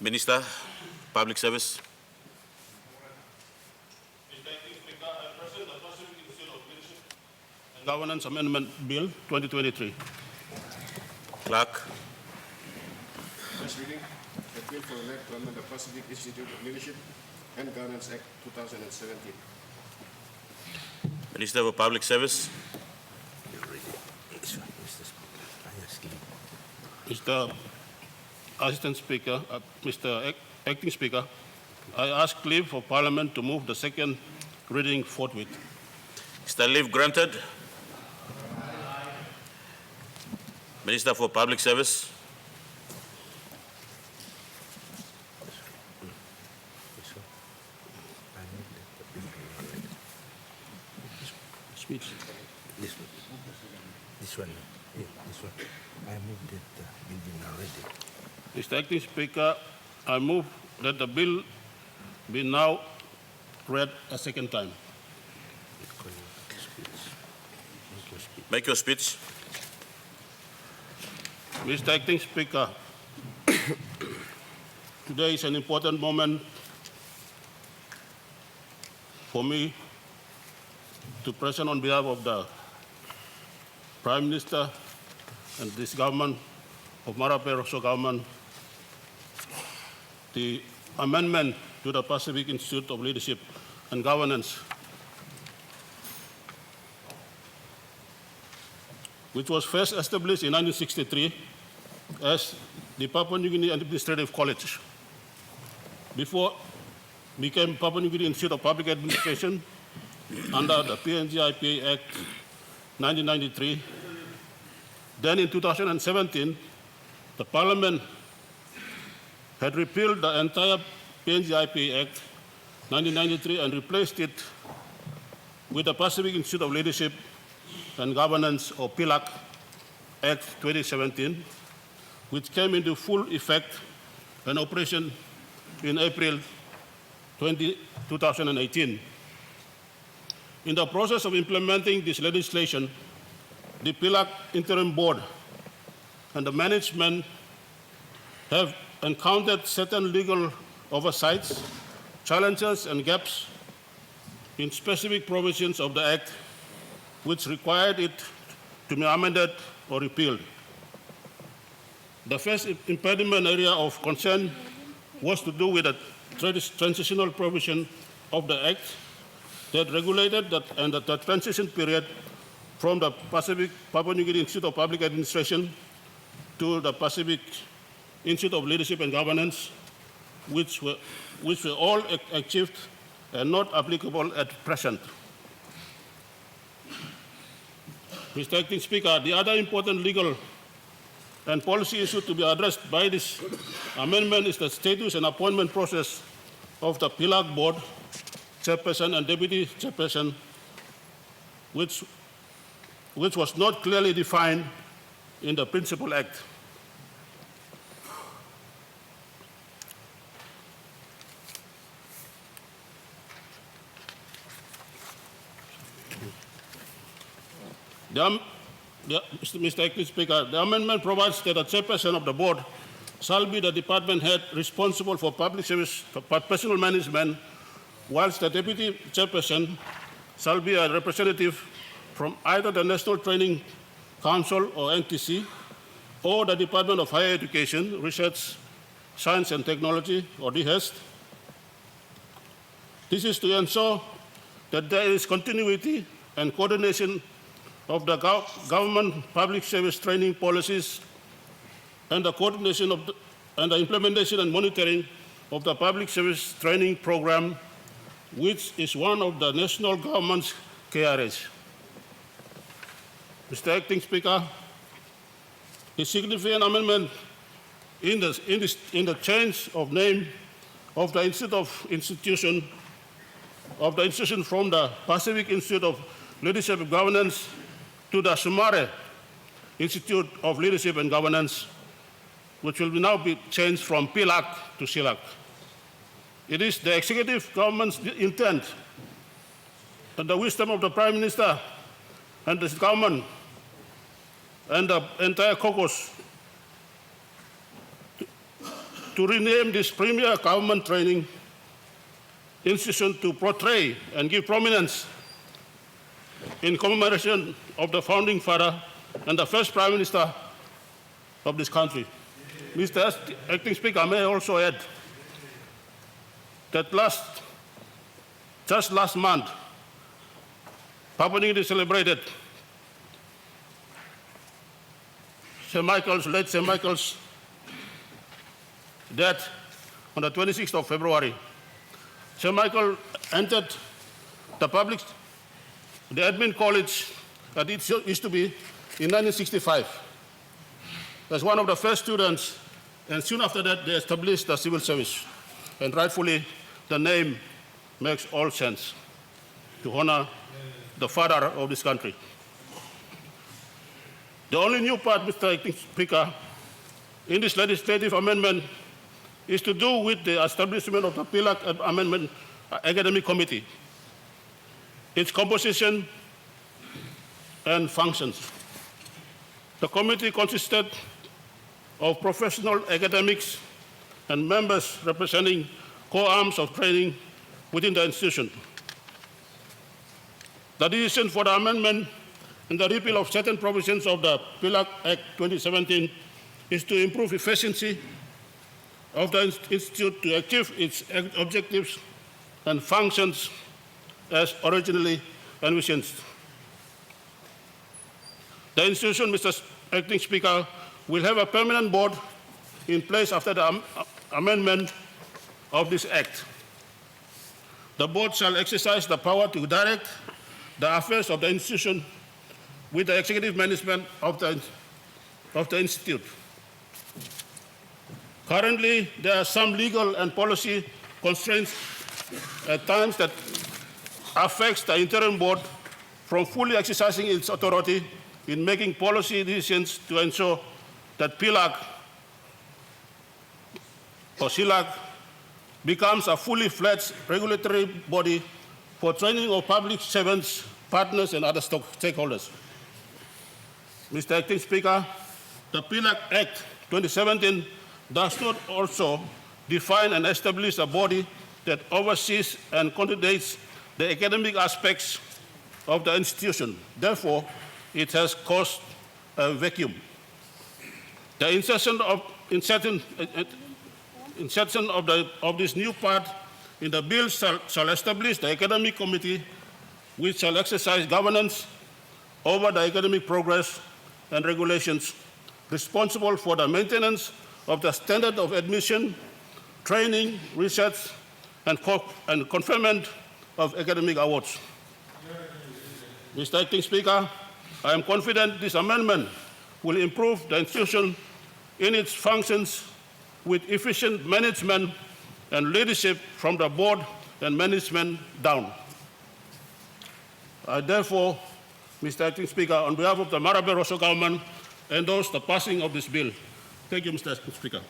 Minister, Public Service. Mr. Acting Speaker, I present the Pacific Institute of Leadership and Governance Amendment Bill 2023. Clerk. First reading, the bill for an act to amend the Pacific Institute of Leadership and Governance Act 2017. Minister for Public Service. Mr. Assistant Speaker, Mr. Acting Speaker, I ask leave for Parliament to move the second reading forthwith. Is the leave granted? Minister for Public Service. Speech. This one. Yeah, this one. I moved that bill be now ready. Mr. Acting Speaker, I move that the bill be now read a second time. Make your speech. Mr. Acting Speaker, today is an important moment for me to present on behalf of the Prime Minister and this government of Marape Rosso government the amendment to the Pacific Institute of Leadership and Governance, which was first established in 1963 as the Papua New Guinea Administrative College. Before it became Papua New Guinea Institute of Public Administration under the PNG-IPA Act 1993. Then in 2017, the Parliament had repealed the entire PNG-IPA Act 1993 and replaced it with the Pacific Institute of Leadership and Governance, or PILAG, Act 2017, which came into full effect and operation in April 2018. In the process of implementing this legislation, the PILAG Interim Board and the management have encountered certain legal oversights, challenges, and gaps in specific provisions of the Act which required it to be amended or repealed. The first impediment area of concern was to do with the transitional provision of the Act that regulated the transition period from the Papua New Guinea Institute of Public Administration to the Pacific Institute of Leadership and Governance, which were all achieved and not applicable at present. Mr. Acting Speaker, the other important legal and policy issue to be addressed by this amendment is the status and appointment process of the PILAG Board, Chairperson and Deputy Chairperson, which was not clearly defined in the Principal Act. Mr. Acting Speaker, the amendment provides that the chairperson of the board shall be the department head responsible for public service, for personnel management, whilst the deputy chairperson shall be a representative from either the National Training Council or NTC, or the Department of Higher Education, Research, Science and Technology, or DHEST. This is to ensure that there is continuity and coordination of the government public service training policies and the coordination of and the implementation and monitoring of the public service training program, which is one of the national government's KRS. Mr. Acting Speaker, a significant amendment in the change of name of the institution from the Pacific Institute of Leadership and Governance to the Sumare Institute of Leadership and Governance, which will now be changed from PILAG to SILAG. It is the executive government's intent and the wisdom of the Prime Minister and this government and the entire caucus to rename this premier government training institution to portray and give prominence in commemoration of the founding father and the first Prime Minister of this country. Mr. Acting Speaker, may I also add that just last month, Papua New Guinea celebrated late St. Michael's death on the 26th of February. St. Michael entered the admin college that it used to be in 1965 as one of the first students, and soon after that they established the civil service. And rightfully, the name makes all sense to honor the father of this country. The only new part, Mr. Acting Speaker, in this legislative amendment is to do with the establishment of the PILAG Amendment Academic Committee, its composition and functions. The committee consisted of professional academics and members representing core arms of training within the institution. The decision for the amendment and the repeal of certain provisions of the PILAG Act 2017 is to improve efficiency of the institute to achieve its objectives and functions as originally envisioned. The institution, Mr. Acting Speaker, will have a permanent board in place after the amendment of this Act. The board shall exercise the power to direct the affairs of the institution with the executive management of the institute. Currently, there are some legal and policy constraints at times that affects the interim board from fully exercising its authority in making policy decisions to ensure that PILAG or CILAG becomes a fully fledged regulatory body for training of public servants, partners, and other stakeholders. Mr. Acting Speaker, the PILAG Act 2017 does not also define and establish a body that oversees and coordinates the academic aspects of the institution. Therefore, it has caused a vacuum. The insertion of this new part in the bill shall establish the academic committee, which shall exercise governance over the academic progress and regulations, responsible for the maintenance of the standard of admission, training, research, and conferment of academic awards. Mr. Acting Speaker, I am confident this amendment will improve the institution in its functions with efficient management and leadership from the board and management down. I therefore, Mr. Acting Speaker, on behalf of the Marabe Rosso government, endorse the passing of this bill. Thank you, Mr. Speaker.